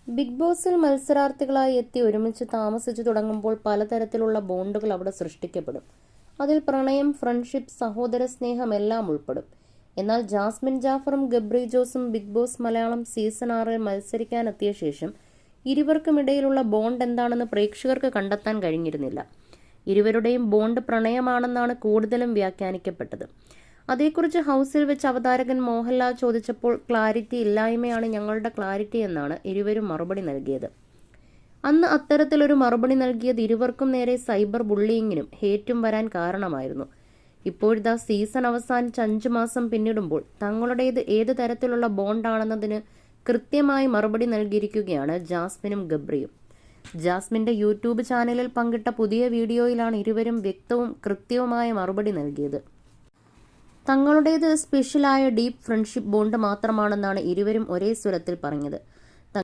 Big ബോസിൽ മത്സരാർത്ഥികളായി എത്തി ഒരുമിച്ച് താമസിച്ചു തുടങ്ങുമ്പോൾ പലതരത്തിലുള്ള ബോണ്ടുകൾ അവിടെ സൃഷ്ടിക്കപ്പെടും. അതിൽ പ്രണയം, ഫ്രണ്ട്ഷിപ്പ്, സഹോദര സ്നേഹം എല്ലാം ഉൾപ്പെടും. എന്നാൽ ജാസ്മിൻ ജാഫറും ഗബ്രി ജോസും ബിഗ് ബോസ് മലയാളം സീസൺ 6 മത്സരിക്കാനെത്തിയ ശേഷം ഇരുവർക്കുമിടയിലുള്ള ബോണ്ട് എന്താണെന്ന് പ്രേക്ഷകർക്ക് കണ്ടെത്താൻ കഴിഞ്ഞിരുന്നില്ല. ഇരുവരുടെയും ബോണ്ട് പ്രണയമാണെന്നാണ് കൂടുതലും വ്യാഖ്യാനിക്കപ്പെട്ടത്. അതേക്കുറിച്ച് ഹൗസിൽ വെച്ച് അവതാരകൻ മോഹൻലാൽ ചോദിച്ചപ്പോൾ ക്ലാരിറ്റി ഇല്ലായ്മയാണ് ഞങ്ങളുടെ ക്ലാരിറ്റി എന്നാണ് ഇരുവരും മറുപടി നൽകിയത്. അന്ന് അത്തരത്തിലൊരു മറുപടി നൽകിയത് ഇരുവർക്കും നേരെ സൈബർ ബുള്ളിയിങ്ങിനും ഹേറ്റും വരാൻ കാരണമായിരുന്നു. ഇപ്പോഴിതാ സീസൺ അവസാനിച്ച് 5 മാസം പിന്നിടുമ്പോൾ തങ്ങളുടേത് ഏത് തരത്തിലുള്ള ബോണ്ടാണെന്നതിന് കൃത്യമായി മറുപടി നൽകിയിരിക്കുകയാണ് ജാസ്മിനും ഗബ്രിയും. ജാസ്മിന്റെ യൂട്യൂബ് ചാനലിൽ പങ്കിട്ട പുതിയ വീഡിയോയിലാണ് ഇരുവരും വ്യക്തവും കൃത്യവുമായ മറുപടി നൽകിയത്. തങ്ങളുടേത് സ്പെഷ്യലായ ഡീപ്പ് ഫ്രണ്ട്ഷിപ്പ് ബോണ്ട് മാത്രമാണെന്നാണ് ഇരുവരും ഒരേ സ്വരത്തിൽ പറഞ്ഞത്.